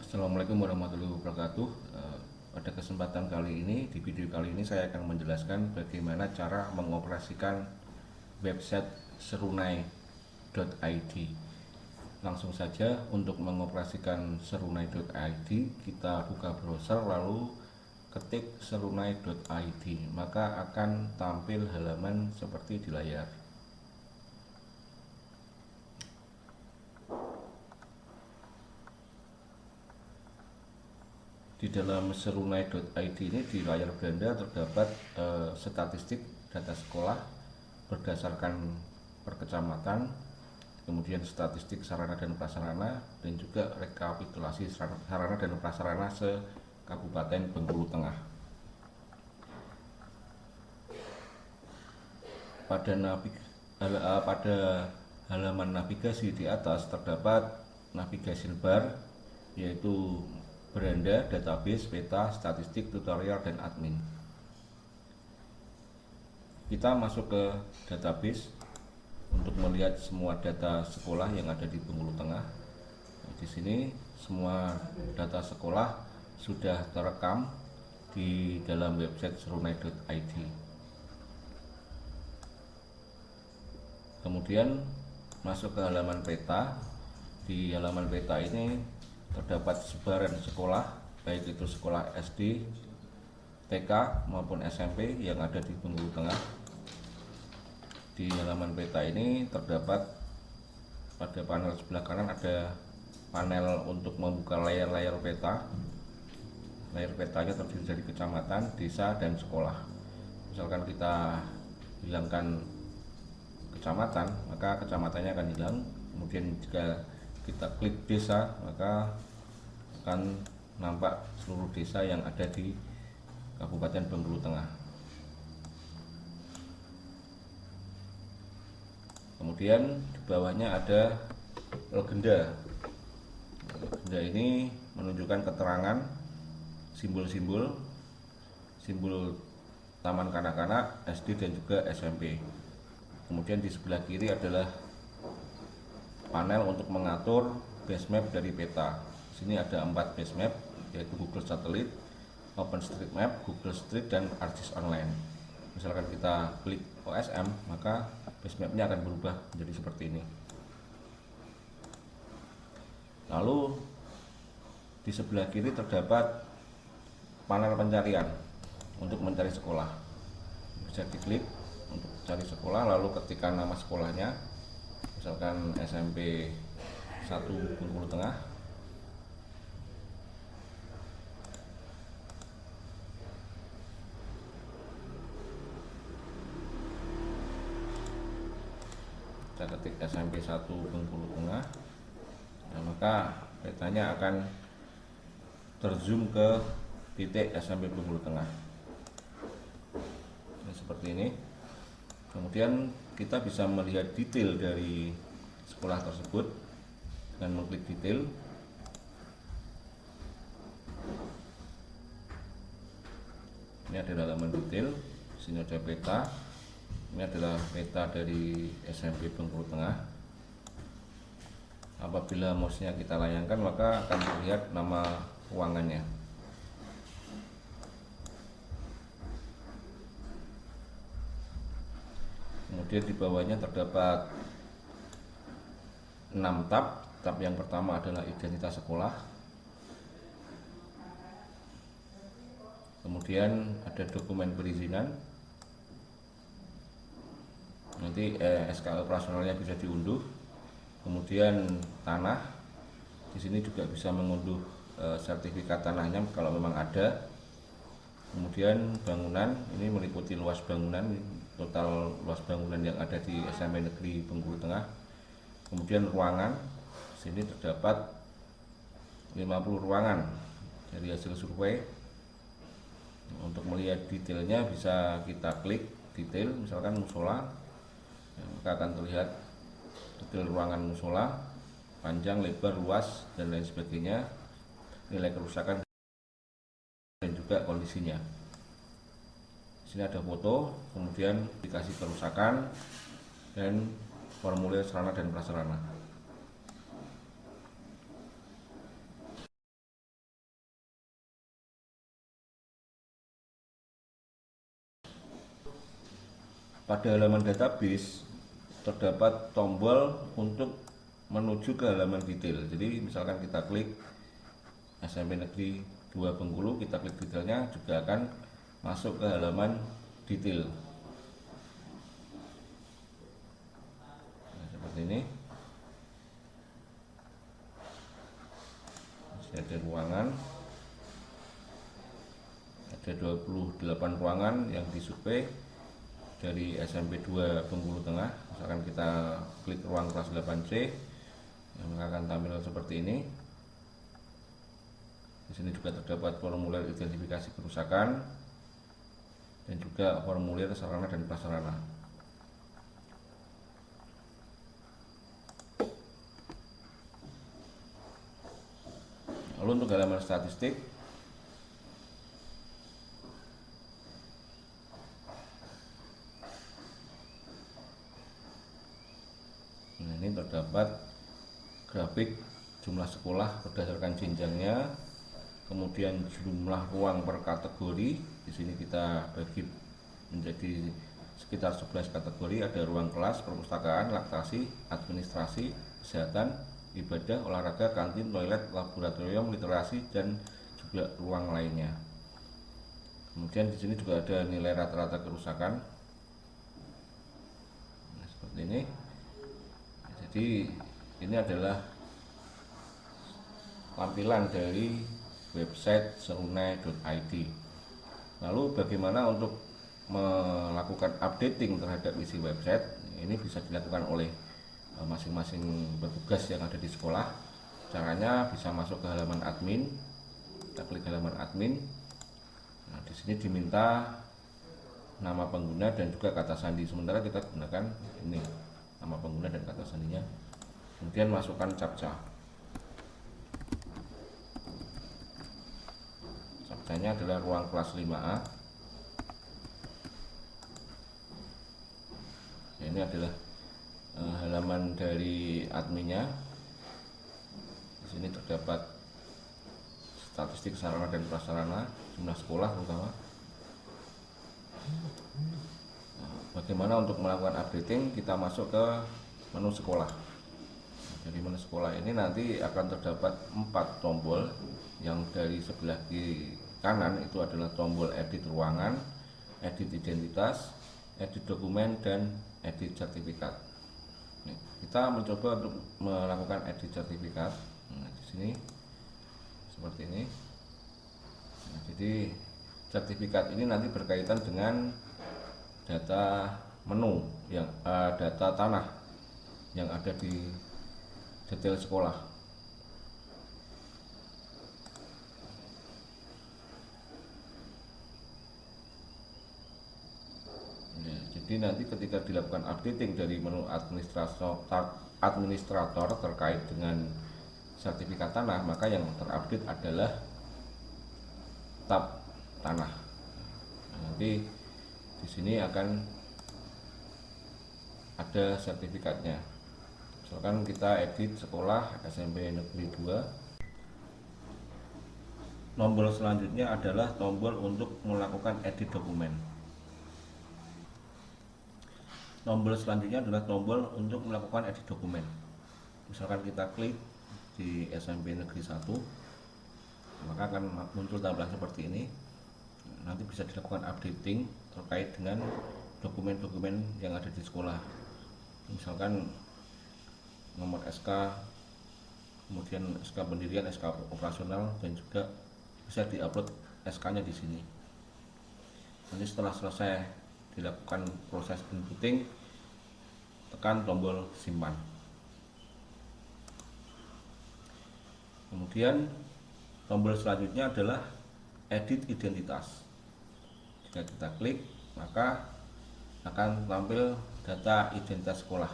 Assalamualaikum warahmatullahi wabarakatuh. Pada kesempatan kali ini, di video kali ini saya akan menjelaskan bagaimana cara mengoperasikan website serunai.id. Langsung saja, untuk mengoperasikan serunai.id, kita buka browser lalu ketik serunai.id, maka akan tampil halaman seperti di layar. Di dalam serunai.id ini, di layar Belanda terdapat statistik data sekolah berdasarkan perkecamatan, kemudian statistik sarana dan prasarana, dan juga rekapitulasi sarana dan prasarana se-Kabupaten Bengkulu Tengah. Pada halaman navigasi di atas terdapat navigasi bar, yaitu beranda, database, peta, statistik, tutorial, dan admin. Kita masuk ke database untuk melihat semua data sekolah yang ada di Bengkulu Tengah. Di sini semua data sekolah sudah terekam di dalam website serunai.id. Kemudian masuk ke halaman peta. Di halaman peta ini terdapat sebaran sekolah, baik itu sekolah SD, TK maupun SMP yang ada di Bengkulu Tengah. Di halaman peta ini terdapat pada panel sebelah kanan ada panel untuk membuka layar-layar peta. Layar petanya terdiri dari kecamatan, desa, dan sekolah. Misalkan kita hilangkan kecamatan, maka kecamatannya akan hilang. Kemudian jika kita klik desa, maka akan nampak seluruh desa yang ada di Kabupaten Bengkulu Tengah. Kemudian di bawahnya ada legenda. Legenda ini menunjukkan keterangan simbol taman kanak-kanak, SD, dan juga SMP. Kemudian di sebelah kiri adalah panel untuk mengatur base map dari peta. Di sini ada 4 base map, yaitu Google Satellite, OpenStreetMap, Google Street, dan ArcGIS Online. Misalkan kita klik OSM, maka base mapnya akan berubah menjadi seperti ini. Lalu di sebelah kiri terdapat panel pencarian untuk mencari sekolah. Bisa diklik untuk cari sekolah, lalu ketikkan nama sekolahnya, misalkan SMP 1 Bengkulu Tengah. Kita ketik SMP 1 Bengkulu Tengah, nah, maka petanya akan terzoom ke titik SMP Bengkulu Tengah. Nah, seperti ini. Kemudian kita bisa melihat detail dari sekolah tersebut dengan mengklik detail. Ini adalah halaman detail. Di sini ada peta. Ini adalah peta dari SMP Bengkulu Tengah. Apabila mouse-nya kita layangkan, maka akan terlihat nama ruangannya. Kemudian di bawahnya terdapat 6 tab. Tab yang pertama adalah identitas sekolah. Kemudian ada dokumen perizinan. Nanti SK operasionalnya bisa diunduh. Kemudian tanah. Di sini juga bisa mengunduh sertifikat tanahnya kalau memang ada. Kemudian bangunan, ini meliputi luas bangunan, total luas bangunan yang ada di SMP Negeri Bengkulu Tengah. Kemudian ruangan, sini terdapat 50 ruangan dari hasil survei. Untuk melihat detailnya bisa kita klik detail, misalkan musola, maka akan terlihat detail ruangan musola, panjang, lebar, luas, dan lain sebagainya, nilai kerusakan dan juga kondisinya. Di sini ada foto, kemudian dikasih kerusakan dan formulir sarana dan prasarana. pada halaman database terdapat tombol untuk menuju ke halaman detail. Jadi misalkan kita klik SMP Negeri 2 Bengkulu, kita klik detailnya, juga akan masuk ke halaman detail. Nah, seperti ini. Masih ada ruangan. Ada 28 ruangan yang disurvei dari SMP 2 Bengkulu Tengah. Misalkan kita klik ruang kelas 8C, yang akan tampil seperti ini. Di sini juga terdapat formulir identifikasi kerusakan dan juga formulir sarana dan prasarana. Lalu untuk halaman statistik, nah ini terdapat grafik jumlah sekolah berdasarkan jenjangnya, kemudian jumlah ruang per kategori. Di sini kita bagi menjadi sekitar 11 kategori. Ada ruang kelas, perpustakaan, laktasi, administrasi, kesehatan, ibadah, olahraga, kantin, toilet, laboratorium, literasi, dan juga ruang lainnya. Kemudian di sini juga ada nilai rata-rata kerusakan. Nah, seperti ini. Jadi ini adalah tampilan dari website serunai.id. Lalu bagaimana untuk melakukan updating terhadap isi website? Ini bisa dilakukan oleh masing-masing petugas yang ada di sekolah. Caranya bisa masuk ke halaman admin. Kita klik halaman admin. Nah, di sini diminta nama pengguna dan juga kata sandi. Sementara kita gunakan ini, nama pengguna dan kata sandinya. Kemudian masukkan captcha. Captchanya adalah ruang kelas 5A. Ini adalah halaman dari adminnya. Di sini terdapat statistik sarana dan prasarana, jumlah sekolah terutama. Bagaimana untuk melakukan updating? Kita masuk ke menu sekolah. Dari menu sekolah ini nanti akan terdapat 4 tombol. Yang dari sebelah kiri kanan itu adalah tombol edit ruangan, edit identitas, edit dokumen, dan edit sertifikat. Kita mencoba untuk melakukan edit sertifikat. Nah, di sini seperti ini. Nah, jadi sertifikat ini nanti berkaitan dengan data menu yang data tanah yang ada di detail sekolah. Ya, jadi nanti ketika dilakukan updating dari menu administrator terkait dengan sertifikat tanah, maka yang terupdate adalah tab tanah. Nah, nanti di sini akan ada sertifikatnya. Misalkan kita edit sekolah SMP Negeri 2. Tombol selanjutnya adalah tombol untuk melakukan edit dokumen. Tombol selanjutnya adalah tombol untuk melakukan edit dokumen. Misalkan kita klik di SMP Negeri 1, maka akan muncul tampilan seperti ini. Nanti bisa dilakukan updating terkait dengan dokumen-dokumen yang ada di sekolah. Misalkan nomor SK, kemudian SK pendirian, SK operasional, dan juga bisa diupload SK-nya di sini. Nanti setelah selesai dilakukan proses inputting, tekan tombol simpan. Kemudian tombol selanjutnya adalah edit identitas. Jika kita klik, maka akan tampil data identitas sekolah,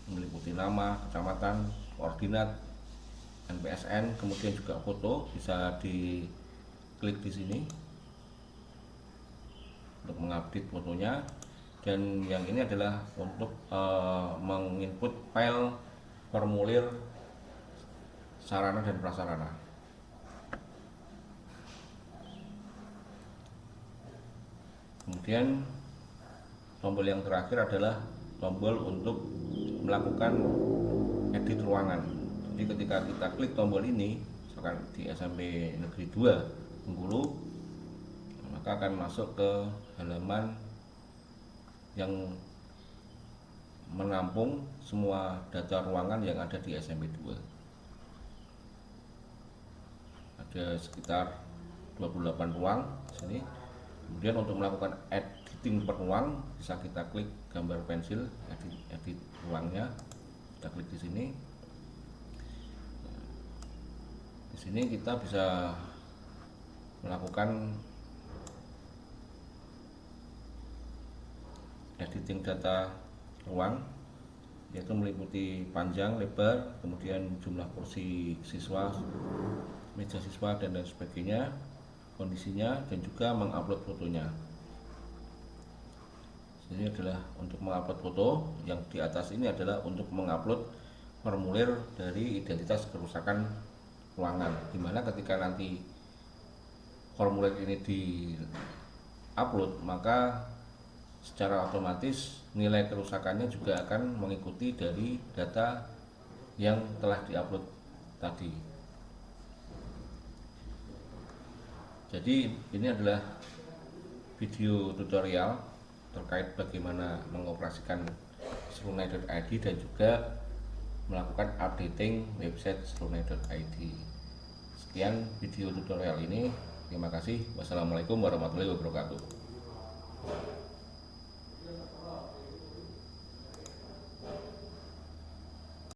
meliputi nama, kecamatan, koordinat, NPSN, kemudian juga foto. Bisa diklik di sini untuk mengupdate fotonya. Dan yang ini adalah untuk menginput file formulir sarana dan prasarana. Kemudian tombol yang terakhir adalah tombol untuk melakukan edit ruangan. Jadi ketika kita klik tombol ini, misalkan di SMP Negeri 2 Bengkulu, maka akan masuk ke halaman yang menampung semua data ruangan yang ada di SMP 2. Ada sekitar 28 ruang di sini. Kemudian untuk melakukan editing per ruang bisa kita klik gambar pensil edit ruangnya. Kita klik di sini. Di sini kita bisa melakukan editing data ruang, yaitu meliputi panjang, lebar, kemudian jumlah kursi siswa, meja siswa dan lain sebagainya, kondisinya, dan juga mengupload fotonya. Ini adalah untuk mengupload foto, yang di atas ini adalah untuk mengupload formulir dari identitas kerusakan ruangan, dimana ketika nanti formulir ini di-upload, maka secara otomatis nilai kerusakannya juga akan mengikuti dari data yang telah diupload tadi. Jadi ini adalah video tutorial terkait bagaimana mengoperasikan serunai.id dan juga melakukan updating website serunai.id. Sekian video tutorial ini. Terima kasih. Wassalamualaikum warahmatullahi wabarakatuh.